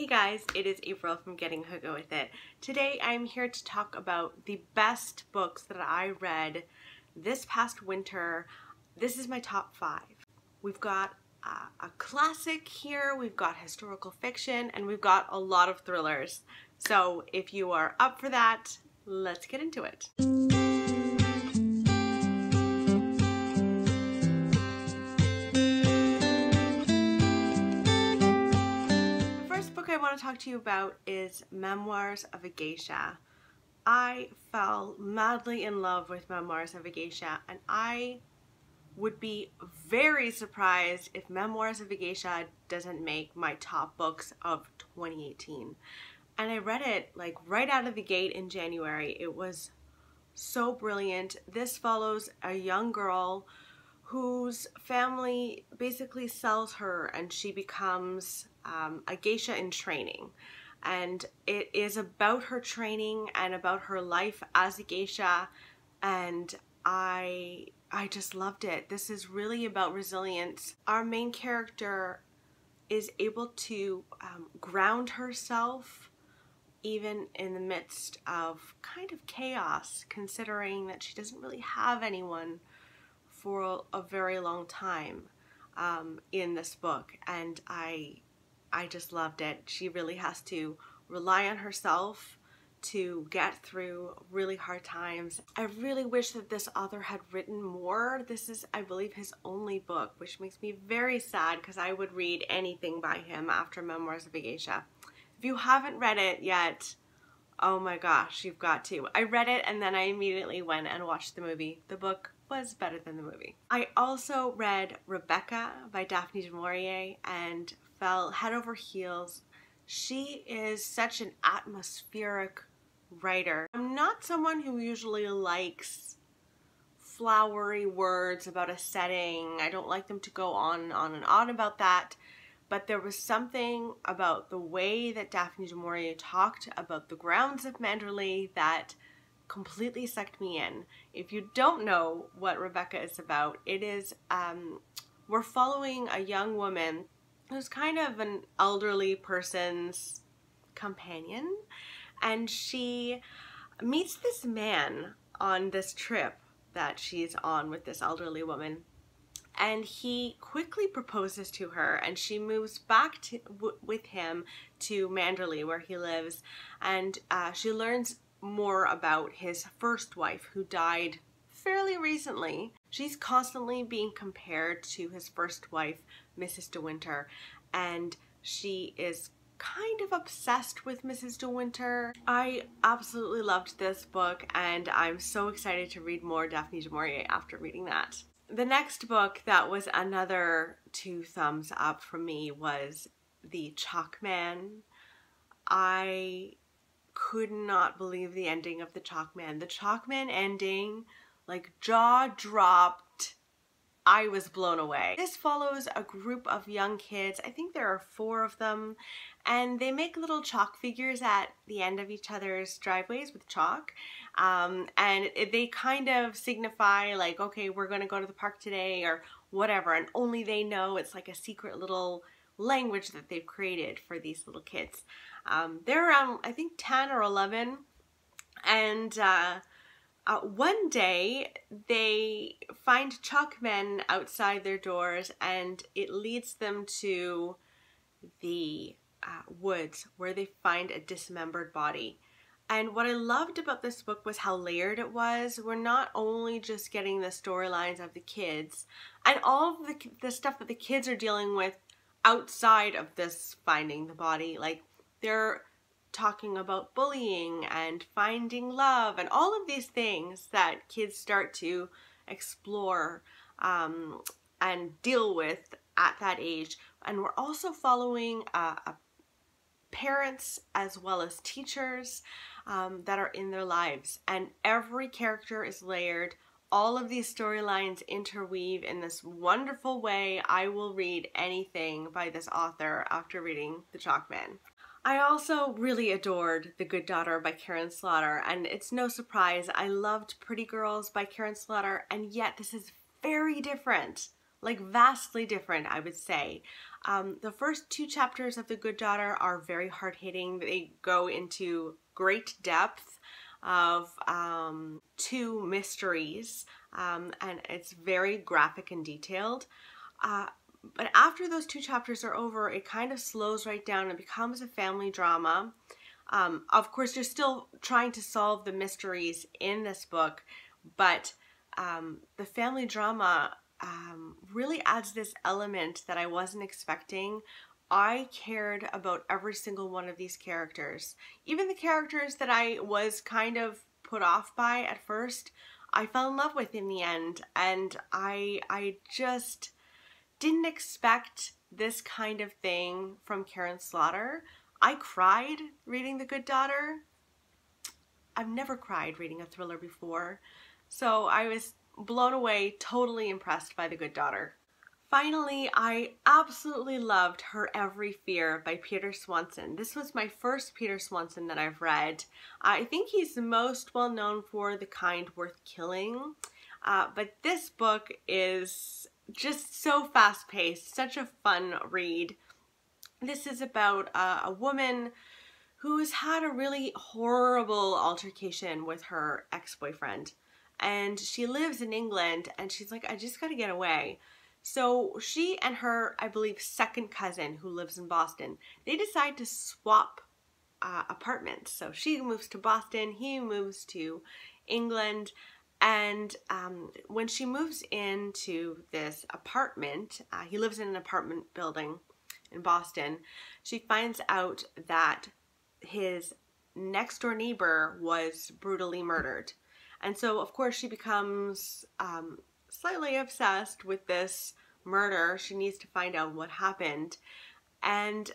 Hey guys, it is April from Getting Hookah With It. Today I'm here to talk about the best books that I read this past winter. This is my top 5. We've got a classic here, we've got historical fiction, and we've got a lot of thrillers. So if you are up for that, let's get into it. I want to talk to you about is Memoirs of a Geisha. I fell madly in love with Memoirs of a Geisha, and I would be very surprised if Memoirs of a Geisha doesn't make my top books of 2018. And I read it like right out of the gate in January. It was so brilliant. This follows a young girl whose family basically sells her, and she becomes a geisha in training. And it is about her training and about her life as a geisha, and I just loved it. This is really about resilience. Our main character is able to ground herself even in the midst of kind of chaos, considering that she doesn't really have anyone for a very long time in this book, and I just loved it. She really has to rely on herself to get through really hard times. I really wish that this author had written more. This is, I believe, his only book, which makes me very sad because I would read anything by him after Memoirs of a Geisha. If you haven't read it yet, oh my gosh, you've got to. I read it and then I immediately went and watched the movie. The book was better than the movie. I also read Rebecca by Daphne du Maurier and fell head over heels. She is such an atmospheric writer. I'm not someone who usually likes flowery words about a setting. I don't like them to go on and on about that. But there was something about the way that Daphne du Maurier talked about the grounds of Manderley that completely sucked me in. If you don't know what Rebecca is about, it is, we're following a young woman who's kind of an elderly person's companion, and she meets this man on this trip that she's on with this elderly woman, and he quickly proposes to her, and she moves back with him to Manderley where he lives, and she learns more about his first wife who died fairly recently. She's constantly being compared to his first wife, Mrs. De Winter, and she is kind of obsessed with Mrs. De Winter. I absolutely loved this book, and I'm so excited to read more Daphne du Maurier after reading that. The next book that was another 2 thumbs up for me was The Chalk Man. I could not believe the ending of The Chalk Man. The Chalk Man ending, like, jaw dropped. I was blown away. This follows a group of young kids. I think there are 4 of them, and they make little chalk figures at the end of each other's driveways with chalk, and they kind of signify like, okay, we're gonna go to the park today or whatever, and only they know. It's like a secret little language that they've created for these little kids. They're around, I think, 10 or 11, and one day they find chalk men outside their doors, and it leads them to the woods where they find a dismembered body. And what I loved about this book was how layered it was. We're not only just getting the storylines of the kids and all of the stuff that the kids are dealing with outside of this finding the body. Like, they're talking about bullying and finding love and all of these things that kids start to explore and deal with at that age. And we're also following parents as well as teachers that are in their lives, and every character is layered. All of these storylines interweave in this wonderful way. I will read anything by this author after reading The Chalk Man. I also really adored The Good Daughter by Karen Slaughter, and it's no surprise I loved Pretty Girls by Karen Slaughter, and yet this is very different. like vastly different, I would say. The first 2 chapters of The Good Daughter are very hard-hitting. They go into great depth of 2 mysteries, and it's very graphic and detailed. But after those 2 chapters are over, it kind of slows right down and becomes a family drama. Of course, you're still trying to solve the mysteries in this book, but the family drama really adds this element that I wasn't expecting. I cared about every single one of these characters. Even the characters that I was kind of put off by at first, I fell in love with in the end, and I just didn't expect this kind of thing from Karen Slaughter. I cried reading The Good Daughter. I've never cried reading a thriller before, so I was blown away, totally impressed by The Good Daughter. Finally, I absolutely loved Her Every Fear by Peter Swanson. This was my first Peter Swanson that I've read. I think he's most well known for The Kind Worth Killing, but this book is just so fast-paced, such a fun read. This is about a woman who's had a really horrible altercation with her ex-boyfriend, and she lives in England, and she's like, I just gotta get away. So she and her, I believe, second cousin who lives in Boston, they decide to swap apartments. So she moves to Boston, he moves to England, and when she moves into this apartment, he lives in an apartment building in Boston, she finds out that his next door neighbor was brutally murdered. And so, of course, she becomes slightly obsessed with this murder. She needs to find out what happened. And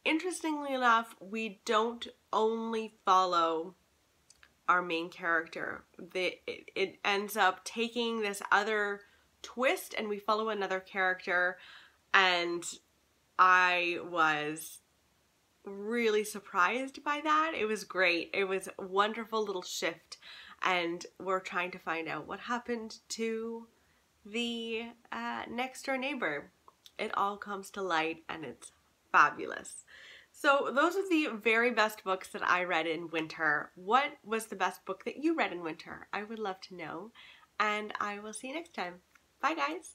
interestingly enough, we don't only follow our main character. It ends up taking this other twist, and we follow another character, and I was really surprised by that. It was great. It was a wonderful little shift, and we're trying to find out what happened to the next door neighbor. It all comes to light, and it's fabulous. So those are the very best books that I read in winter. What was the best book that you read in winter? I would love to know, and I will see you next time. Bye, guys.